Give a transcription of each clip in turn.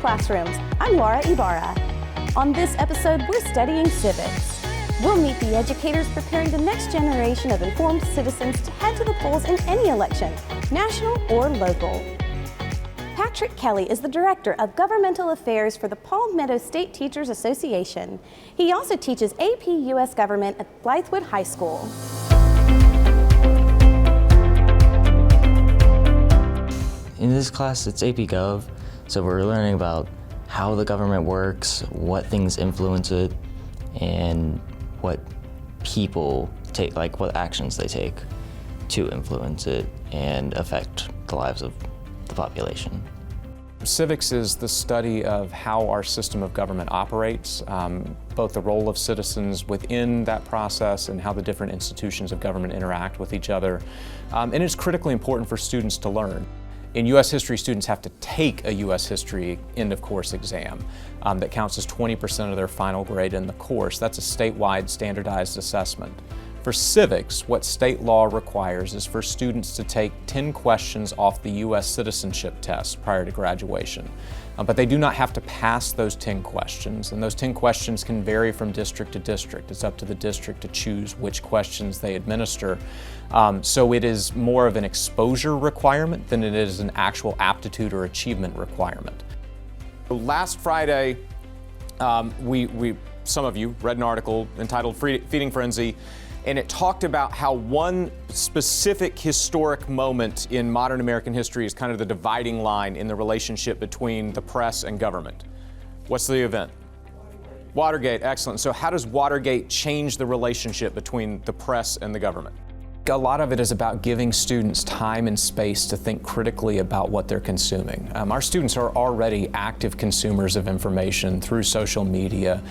Classrooms. I'm Laura Ibarra. On this episode, we're studying civics. We'll meet the educators preparing the next generation of informed citizens to head to the polls in any election, national or local. Patrick Kelly is the Director of Governmental Affairs for the Palm Meadow State Teachers Association. He also teaches AP U.S. Government at Blythewood High School. In this class, it's AP Gov, so we're learning about how the government works, what things influence it, and what people take, like what actions they take to influence it and affect the lives of the population. Civics is the study of how our system of government operates, both the role of citizens within that process and how the different institutions of government interact with each other. And it's critically important for students to learn. In U.S. history, students have to take a U.S. history end of course exam that counts as 20% of their final grade in the course. That's a statewide standardized assessment. For civics, what state law requires is for students to take 10 questions off the U.S. citizenship test prior to graduation. But they do not have to pass those 10 questions, and those 10 questions can vary from district to district. It's up to the district to choose which questions they administer. So it is more of an exposure requirement than it is an actual aptitude or achievement requirement. Last Friday, some of you read an article entitled Feeding Frenzy, and it talked about how one specific historic moment in modern American history is kind of the dividing line in the relationship between the press and government. What's the event? Watergate, excellent. So how does Watergate change the relationship between the press and the government? A lot of it is about giving students time and space to think critically about what they're consuming. Our students are already active consumers of information through social media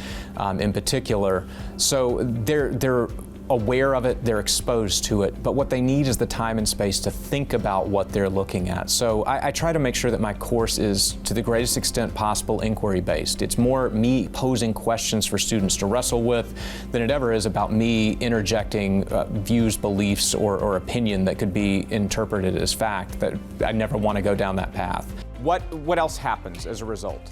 in particular, so they're aware of it, they're exposed to it, but what they need is the time and space to think about what they're looking at. So I try to make sure that my course is, to the greatest extent possible, inquiry-based. It's more me posing questions for students to wrestle with than it ever is about me interjecting views, beliefs, or opinion that could be interpreted as fact. That I never want to go down that path. What else happens as a result?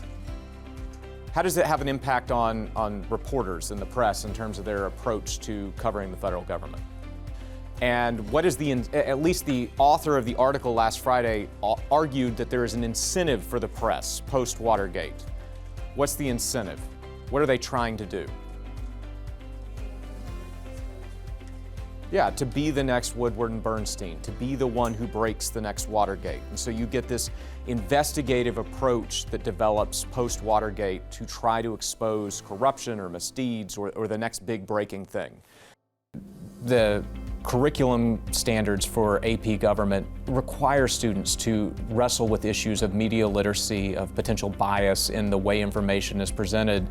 How does it have an impact on reporters and the press in terms of their approach to covering the federal government? And what is at least the author of the article last Friday argued that there is an incentive for the press post-Watergate. What's the incentive? What are they trying to do? Yeah, to be the next Woodward and Bernstein, to be the one who breaks the next Watergate. And so you get this investigative approach that develops post-Watergate to try to expose corruption or misdeeds or the next big breaking thing. The curriculum standards for AP Government require students to wrestle with issues of media literacy, of potential bias in the way information is presented.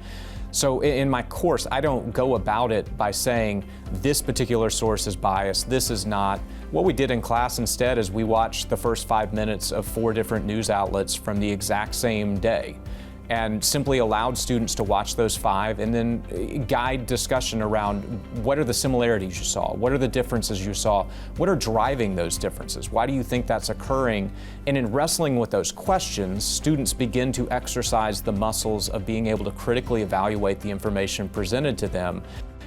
So in my course, I don't go about it by saying this particular source is biased, this is not. What we did in class instead is we watched the first 5 minutes of 4 different news outlets from the exact same day, and simply allowed students to watch those 5 and then guide discussion around what are the similarities you saw, what are the differences you saw, what are driving those differences, why do you think that's occurring? And in wrestling with those questions, students begin to exercise the muscles of being able to critically evaluate the information presented to them.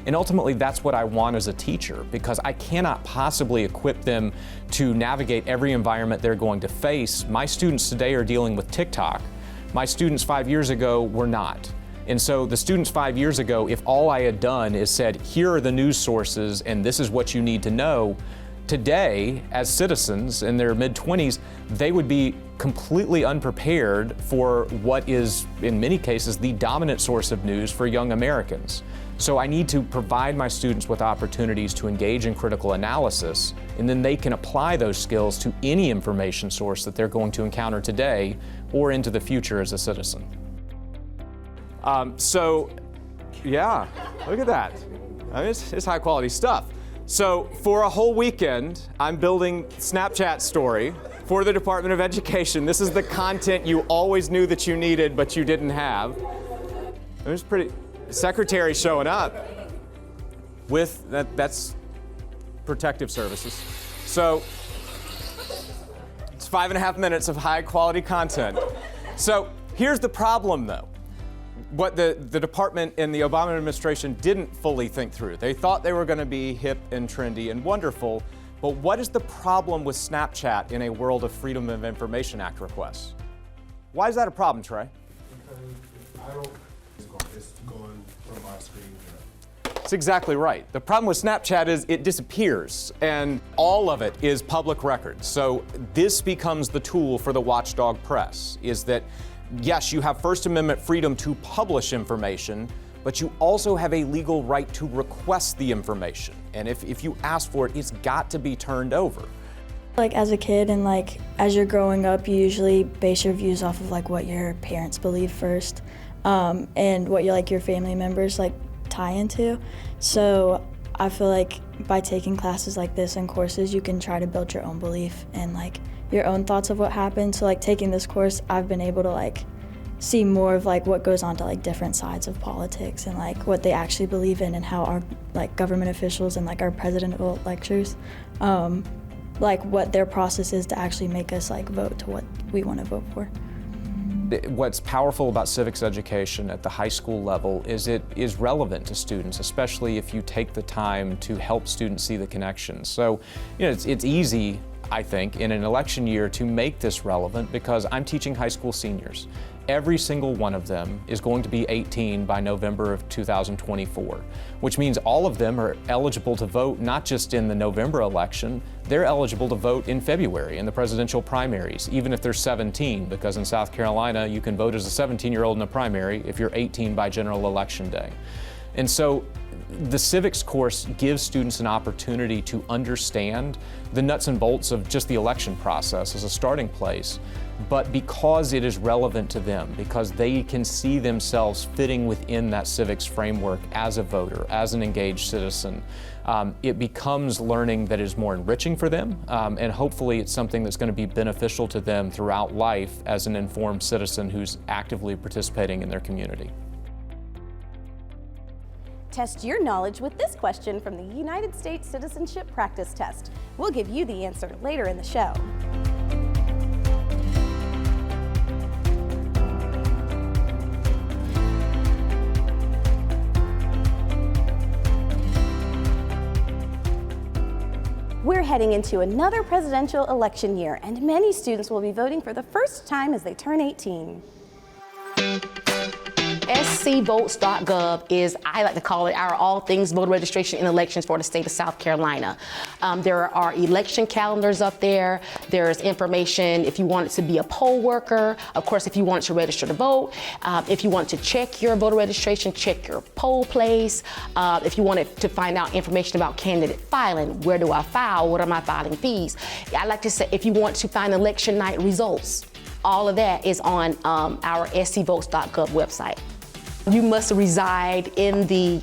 And ultimately, that's what I want as a teacher, because I cannot possibly equip them to navigate every environment they're going to face. My students today are dealing with TikTok. My students 5 years ago were not. And so the students 5 years ago, if all I had done is said, here are the news sources and this is what you need to know, today, as citizens in their mid-20s, they would be completely unprepared for what is, in many cases, the dominant source of news for young Americans. So I need to provide my students with opportunities to engage in critical analysis, and then they can apply those skills to any information source that they're going to encounter today or into the future as a citizen. Yeah, look at that. I mean, it's high quality stuff. So for a whole weekend, I'm building Snapchat story for the Department of Education. This is the content you always knew that you needed, but you didn't have. It was pretty. Secretary showing up with that's protective services. So it's 5.5 minutes of high quality content. So Here's the problem, though. What the department and the Obama administration didn't fully think through. They thought they were going to be hip and trendy and wonderful, but what is the problem with Snapchat in a world of Freedom of Information Act requests? Why is that a problem, Trey? Because it's going from my screen. That's exactly right. The problem with Snapchat is it disappears, and all of it is public record. So this becomes the tool for the watchdog press, is that, yes, you have First Amendment freedom to publish information, but you also have a legal right to request the information. And if you ask for it, it's got to be turned over. Like as a kid and like as you're growing up, you usually base your views off of like what your parents believe first, and what your family members like tie into. So I feel like by taking classes like this and courses, you can try to build your own belief and like your own thoughts of what happened. So like taking this course, I've been able to like see more of like what goes on to like different sides of politics and like what they actually believe in and how our like government officials and like our presidential lectures, like what their process is to actually make us like vote to what we want to vote for. What's powerful about civics education at the high school level is it is relevant to students, especially if you take the time to help students see the connections. So, it's easy, I think, in an election year to make this relevant because I'm teaching high school seniors. Every single one of them is going to be 18 by November of 2024, which means all of them are eligible to vote not just in the November election, they're eligible to vote in February in the presidential primaries, even if they're 17, because in South Carolina you can vote as a 17-year-old in a primary if you're 18 by general election day. And so the civics course gives students an opportunity to understand the nuts and bolts of just the election process as a starting place, but because it is relevant to them, because they can see themselves fitting within that civics framework as a voter, as an engaged citizen, it becomes learning that is more enriching for them, and hopefully it's something that's going to be beneficial to them throughout life as an informed citizen who's actively participating in their community. Test your knowledge with this question from the United States Citizenship Practice Test. We'll give you the answer later in the show. We're heading into another presidential election year, and many students will be voting for the first time as they turn 18. scvotes.gov is, I like to call it, our all things voter registration and elections for the state of South Carolina. There are election calendars up there. There's information if you wanted to be a poll worker, of course, if you wanted to register to vote, if you want to check your voter registration, check your poll place, if you wanted to find out information about candidate filing, where do I file, what are my filing fees. I like to say if you want to find election night results, all of that is on our scvotes.gov website. You must reside in the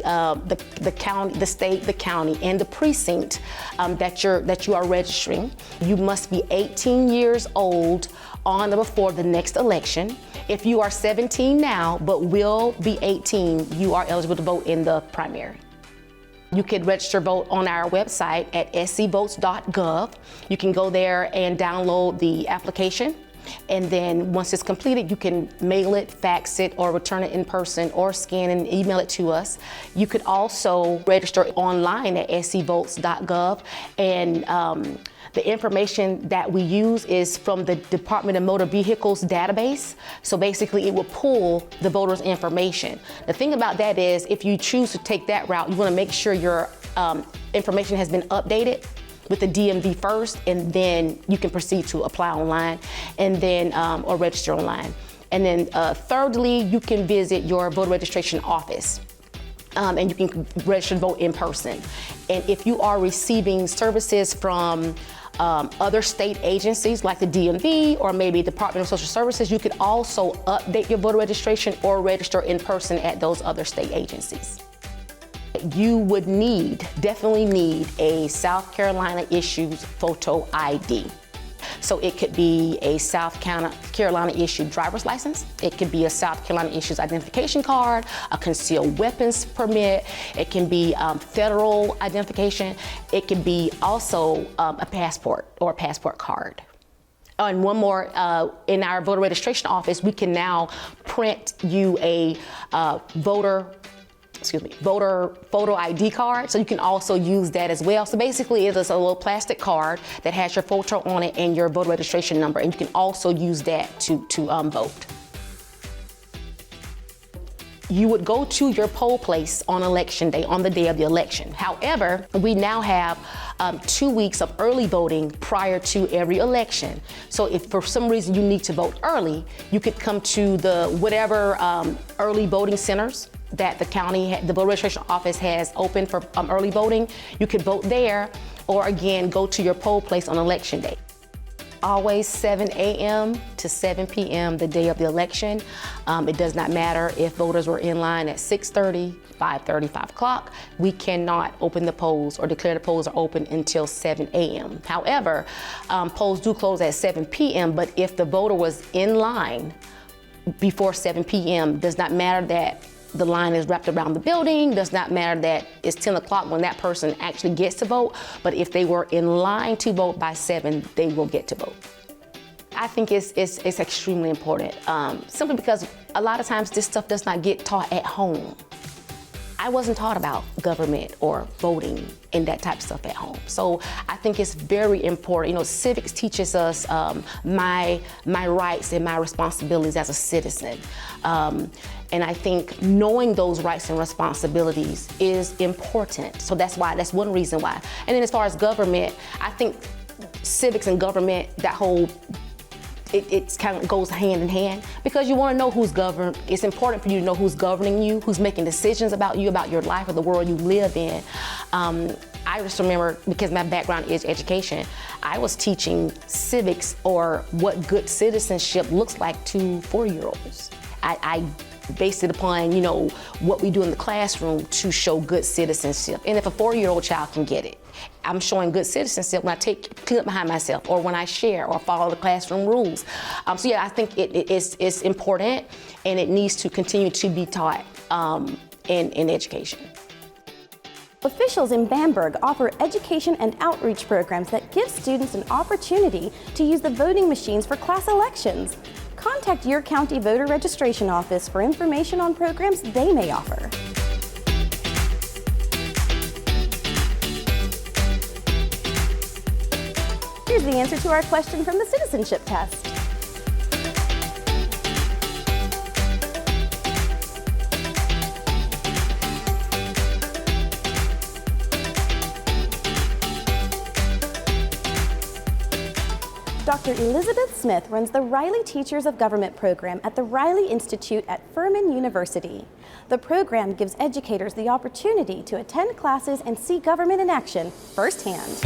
county, the state, the county, and the precinct that you are registering. You must be 18 years old on or before the next election. If you are 17 now but will be 18, you are eligible to vote in the primary. You can register vote on our website at scvotes.gov. You can go there and download the application. And then once it's completed, you can mail it, fax it, or return it in person, or scan and email it to us. You could also register online at scvotes.gov, and the information that we use is from the Department of Motor Vehicles database. So basically it will pull the voters' information. The thing about that is if you choose to take that route, you want to make sure your information has been updated with the DMV first, and then you can proceed to apply online and then or register online. And then thirdly, you can visit your voter registration office. And you can register to vote in person. And if you are receiving services from other state agencies like the DMV or maybe Department of Social Services, you could also update your voter registration or register in person at those other state agencies. You would definitely need a South Carolina issued photo ID. So it could be a South Carolina issued driver's license. It could be a South Carolina issued identification card, a concealed weapons permit. It can be federal identification. It can be also a passport or a passport card. And one more, in our voter registration office, we can now print you a voter photo ID card, so you can also use that as well. So basically it is a little plastic card that has your photo on it and your voter registration number, and you can also use that to vote. You would go to your poll place on election day, on the day of the election. However, we now have 2 weeks of early voting prior to every election. So if for some reason you need to vote early, you could come to the whatever early voting centers that the county, the voter registration office has open for early voting. You could vote there, or again, go to your poll place on election day. Always 7 a.m. to 7 p.m. the day of the election. It does not matter if voters were in line at 6:30, 5:30, 5 o'clock. We cannot open the polls or declare the polls are open until 7 a.m. However, polls do close at 7 p.m., but if the voter was in line before 7 p.m., does not matter that the line is wrapped around the building, does not matter that it's 10 o'clock when that person actually gets to vote, but if they were in line to vote by 7, they will get to vote. I think it's extremely important, simply because a lot of times this stuff does not get taught at home. I wasn't taught about government or voting and that type of stuff at home. So I think it's very important. You know, civics teaches us my rights and my responsibilities as a citizen. And I think knowing those rights and responsibilities is important. So that's one reason why. And then as far as government, I think civics and government, that whole, it kind of goes hand in hand, because you want to know who's governed. It's important for you to know who's governing you, who's making decisions about you, about your life, or the world you live in. I just remember, because my background is education, I was teaching civics, or what good citizenship looks like, to 4-year-olds. I based it upon, you know, what we do in the classroom to show good citizenship. And if a 4-year-old child can get it, I'm showing good citizenship when I clean up behind myself, or when I share, or follow the classroom rules. So yeah, I think it's important, and it needs to continue to be taught in education. Officials in Bamberg offer education and outreach programs that give students an opportunity to use the voting machines for class elections. Contact your county voter registration office for information on programs they may offer. Here's the answer to our question from the citizenship test. Dr. Elizabeth Smith runs the Riley Teachers of Government program at the Riley Institute at Furman University. The program gives educators the opportunity to attend classes and see government in action firsthand.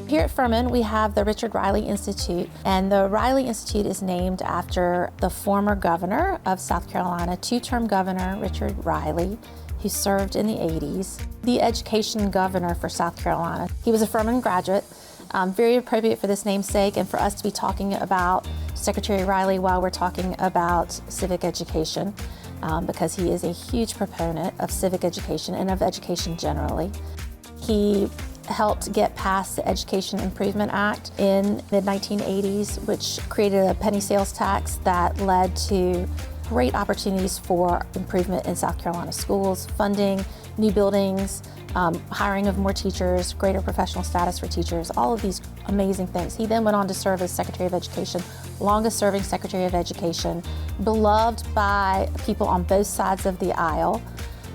Here at Furman, we have the Richard Riley Institute, and the Riley Institute is named after the former governor of South Carolina, 2-term governor Richard Riley, who served in the 80s, the education governor for South Carolina. He was a Furman graduate. Very appropriate for this namesake and for us to be talking about Secretary Riley while we're talking about civic education, because he is a huge proponent of civic education and of education generally. He helped get passed the Education Improvement Act in the 1980s, which created a penny sales tax that led to great opportunities for improvement in South Carolina schools, funding, new buildings, hiring of more teachers, greater professional status for teachers, all of these amazing things. He then went on to serve as Secretary of Education, longest serving Secretary of Education, beloved by people on both sides of the aisle.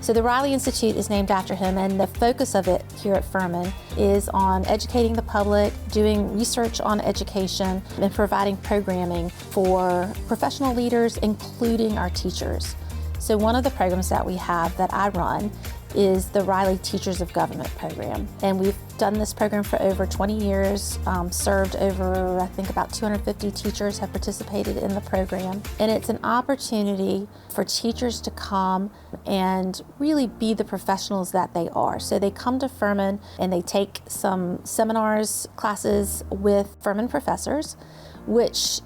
So the Riley Institute is named after him, and the focus of it here at Furman is on educating the public, doing research on education, and providing programming for professional leaders, including our teachers. So one of the programs that we have that I run is the Riley Teachers of Government program. And we've done this program for over 20 years, served over, I think about 250 teachers have participated in the program. And it's an opportunity for teachers to come and really be the professionals that they are. So they come to Furman and they take some seminars, classes with Furman professors, which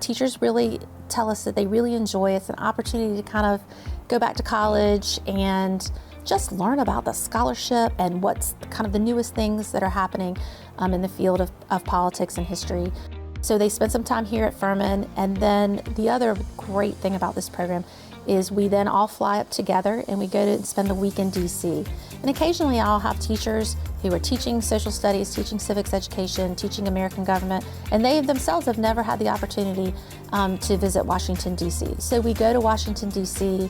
teachers really tell us that they really enjoy. It's an opportunity to kind of go back to college and just learn about the scholarship and what's kind of the newest things that are happening in the field of politics and history. So they spend some time here at Furman, and then the other great thing about this program is we then all fly up together and we go to spend the week in DC. And occasionally I'll have teachers who are teaching social studies, teaching civics education, teaching American government, and they themselves have never had the opportunity to visit Washington, DC. So we go to Washington, DC,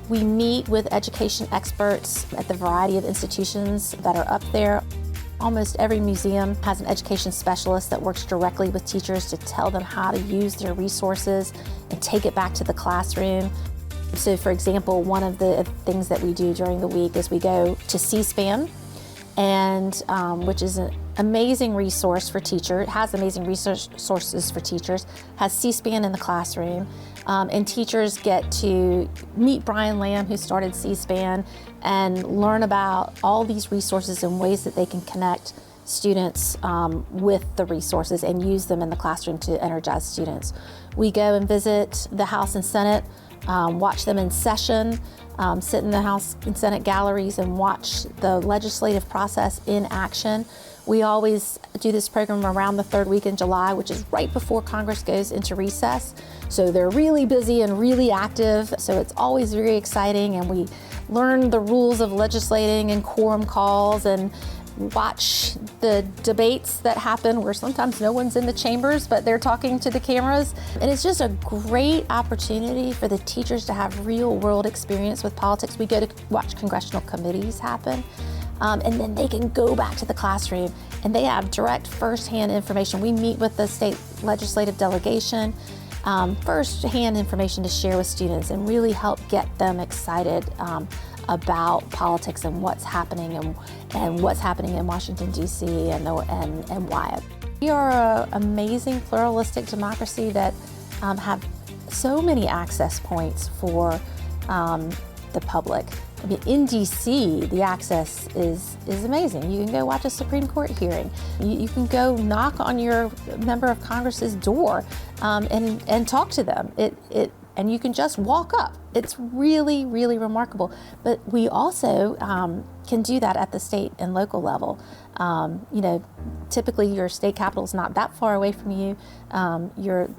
we meet with education experts at the variety of institutions that are up there. Almost every museum has an education specialist that works directly with teachers to tell them how to use their resources and take it back to the classroom. So for example, one of the things that we do during the week is we go to C-SPAN, and which is an amazing resource for teachers. It has amazing resources for teachers, has C-SPAN in the classroom, and teachers get to meet Brian Lamb, who started C-SPAN, and learn about all these resources and ways that they can connect students with the resources and use them in the classroom to energize students. We go and visit the House and Senate, watch them in session, sit in the House and Senate galleries and watch the legislative process in action. We always do this program around the third week in July, which is right before Congress goes into recess. So they're really busy and really active. So it's always very exciting, and we learn the rules of legislating and quorum calls and watch the debates that happen where sometimes no one's in the chambers, but they're talking to the cameras. And it's just a great opportunity for the teachers to have real world experience with politics. We go to watch congressional committees happen. And then they can go back to the classroom and they have direct firsthand information. We meet with the state legislative delegation, firsthand information to share with students and really help get them excited about politics and what's happening and what's happening in Washington, D.C. and why. We are an amazing pluralistic democracy that have so many access points for the public. I mean, in DC, the access is amazing. You can go watch a Supreme Court hearing. You can go knock on your member of Congress's door and talk to them. And you can just walk up. It's really, really remarkable. But we also can do that at the state and local level. You know, typically your state capital is not that far away from you.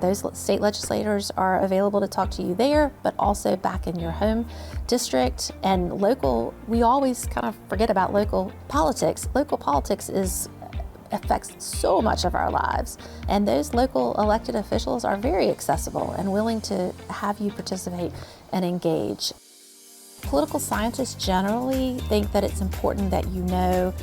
Those state legislators are available to talk to you there, but also back in your home district. And local, we always kind of forget about local politics. Local politics affects so much of our lives. And those local elected officials are very accessible and willing to have you participate and engage. Political scientists generally think that it's important that you know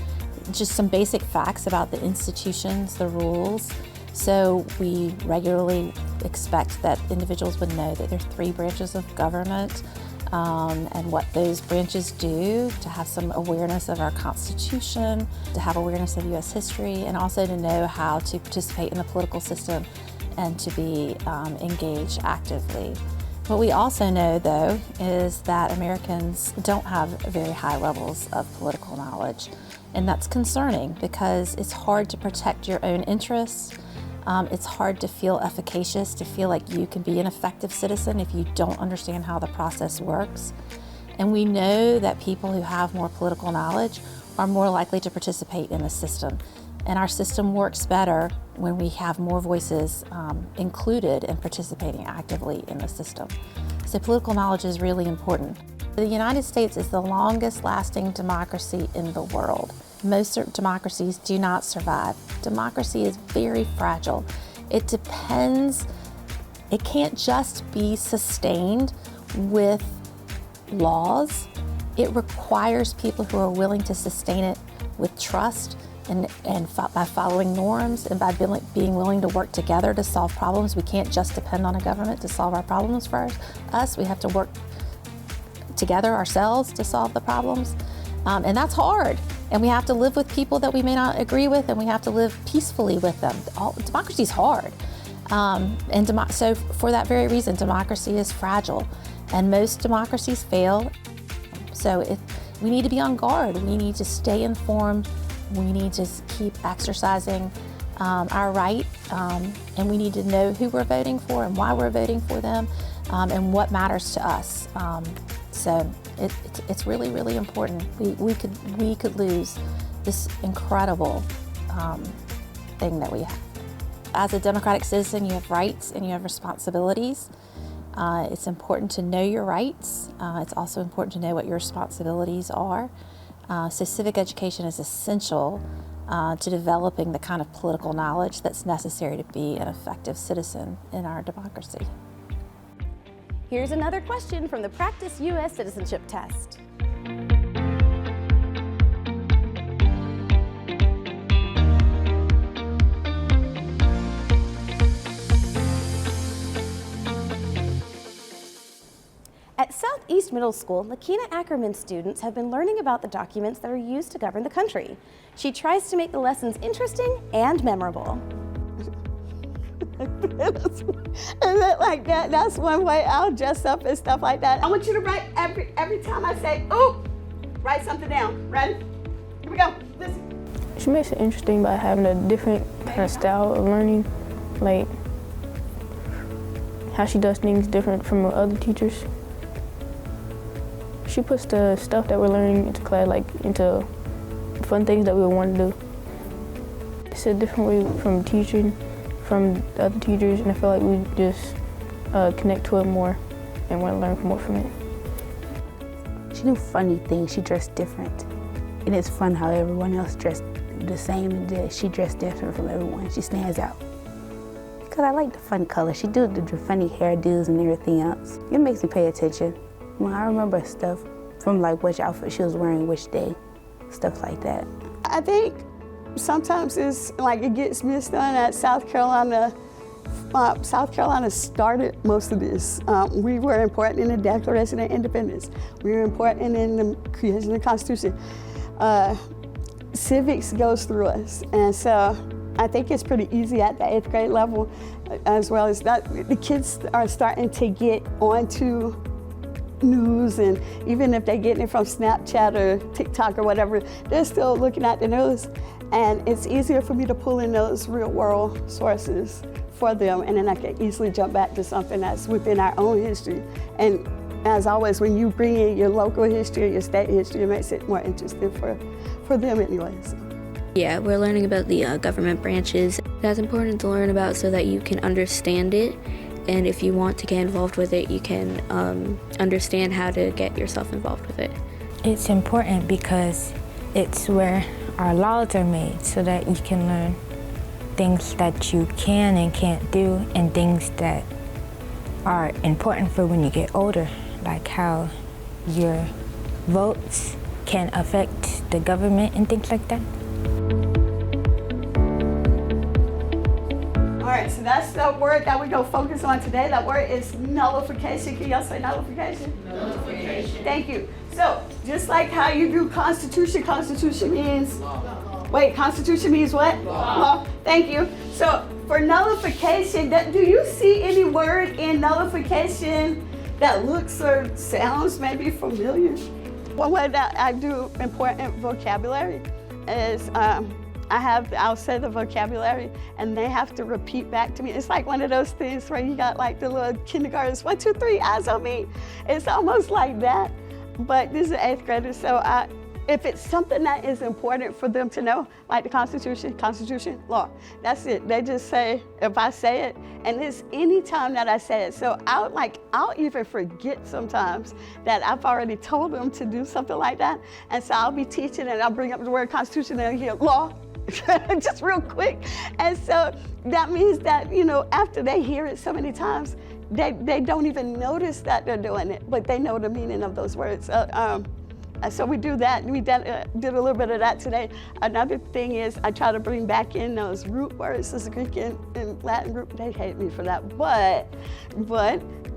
just some basic facts about the institutions, the rules. So we regularly expect that individuals would know that there are 3 branches of government and what those branches do, to have some awareness of our Constitution, to have awareness of U.S. history, and also to know how to participate in the political system and to be engaged actively. What we also know, though, is that Americans don't have very high levels of political knowledge, and that's concerning because it's hard to protect your own interests. It's hard to feel efficacious, to feel like you can be an effective citizen if you don't understand how the process works. And we know that people who have more political knowledge are more likely to participate in the system. And our system works better when we have more voices included and participating actively in the system. So political knowledge is really important. The United States is the longest lasting democracy in the world. Most democracies do not survive. Democracy is very fragile. It depends, it can't just be sustained with laws. It requires people who are willing to sustain it with trust and by following norms and by being willing to work together to solve problems. We can't just depend on a government to solve our problems for us. We have to work together ourselves to solve the problems. And that's hard. And we have to live with people that we may not agree with, and we have to live peacefully with them. Democracy is hard. So for that very reason, democracy is fragile. And most democracies fail. So we need to be on guard. We need to stay informed. We need to keep exercising our right. And we need to know who we're voting for and why we're voting for them and what matters to us. So it's really, really important. We could lose this incredible thing that we have. As a democratic citizen, you have rights and you have responsibilities. It's important to know your rights. It's also important to know what your responsibilities are. So civic education is essential to developing the kind of political knowledge that's necessary to be an effective citizen in our democracy. Here's another question from the Practice U.S. Citizenship Test. At Southeast Middle School, Lakina Ackerman students have been learning about the documents that are used to govern the country. She tries to make the lessons interesting and memorable. And like that, that's one way I'll dress up and stuff like that. I want you to write every time I say, ooh, write something down. Ready? Here we go. Listen. She makes it interesting by having a different kind of style of learning, like how she does things different from other teachers. She puts the stuff that we're learning into class, like into fun things that we want to do. It's a different way from teaching from the other teachers, and I feel like we just connect to it more and want to learn more from it. She do funny things. She dressed different, and it's fun how everyone else dressed the same, and she dressed different from everyone. She stands out. Because I like the fun colors. She do the funny hairdos and everything else. It makes me pay attention. When I remember stuff from like which outfit she was wearing which day, stuff like that. I think sometimes it's like it gets missed on at South Carolina. South Carolina started most of this. We were important in the Declaration of Independence. We were important in the creation of the Constitution. Civics goes through us, and so I think it's pretty easy at the 8th grade level, as well as that the kids are starting to get onto news, and even if they're getting it from Snapchat or TikTok or whatever, they're still looking at the news. And it's easier for me to pull in those real world sources for them, and then I can easily jump back to something that's within our own history. And as always, when you bring in your local history, your state history, it makes it more interesting for them anyways. Yeah, we're learning about the government branches. That's important to learn about so that you can understand it. And if you want to get involved with it, you can understand how to get yourself involved with it. It's important because it's where our laws are made so that you can learn things that you can and can't do and things that are important for when you get older, like how your votes can affect the government and things like that. All right, so that's the word that we're going to focus on today. That word is nullification. Can y'all say nullification? Nullification. Thank you. So, just like how you do Constitution, Constitution means, Constitution means what? Law. Thank you. So, for nullification, do you see any word in nullification that looks or sounds maybe familiar? One way that I do important vocabulary is I'll say the vocabulary and they have to repeat back to me. It's like one of those things where you got like the little kindergartens, 1, 2, 3, eyes on me. It's almost like that, but this is an 8th grader, so if it's something that is important for them to know, like the Constitution, law, that's it. They just say, if I say it, and it's any time that I say it. So I'll even forget sometimes that I've already told them to do something like that. And so I'll be teaching and I'll bring up the word Constitution and I'll hear law, just real quick. And so that means that, after they hear it so many times, they don't even notice that they're doing it, but they know the meaning of those words. So we do that. We did a little bit of that today. Another thing is I try to bring back in those root words. This is Greek and Latin root. They hate me for that, but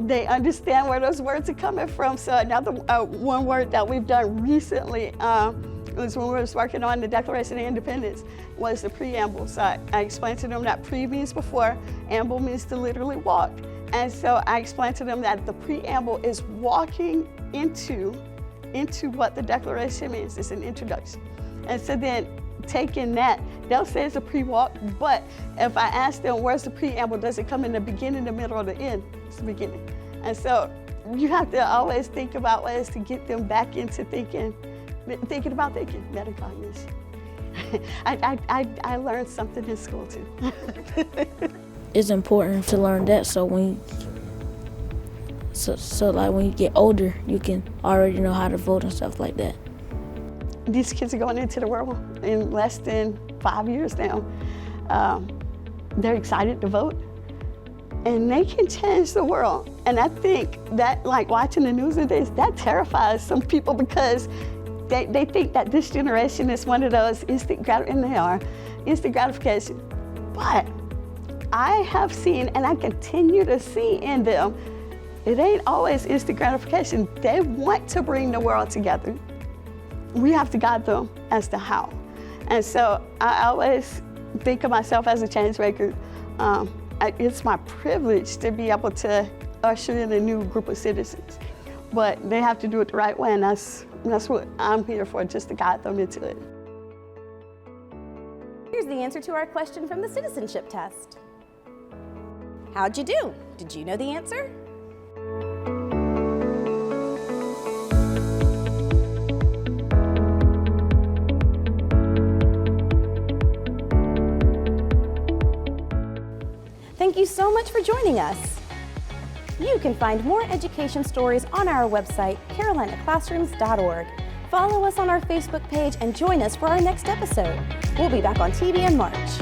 they understand where those words are coming from. So another one word that we've done recently was when we were working on the Declaration of Independence was the preamble. So I explained to them that pre means before, amble means to literally walk. And so I explained to them that the preamble is walking into what the Declaration means. It's an introduction. And so then taking that, they'll say it's a pre-walk, but if I ask them where's the preamble, does it come in the beginning, the middle, or the end? It's the beginning. And so you have to always think about ways to get them back into thinking about thinking, metacognition. I learned something in school too. It's important to learn that so when you get older, you can already know how to vote and stuff like that. These kids are going into the world in less than 5 years now. They're excited to vote, and they can change the world. And I think that, like watching the news of this, that terrifies some people because they think that this generation is one of those instant gratification. But I have seen, and I continue to see in them, it ain't always instant gratification. They want to bring the world together. We have to guide them as to how. And so I always think of myself as a change maker. It's my privilege to be able to usher in a new group of citizens. But they have to do it the right way, and that's what I'm here for, just to guide them into it. Here's the answer to our question from the citizenship test. How'd you do? Did you know the answer? Thank you so much for joining us. You can find more education stories on our website, carolinaclassrooms.org. Follow us on our Facebook page and join us for our next episode. We'll be back on TV in March.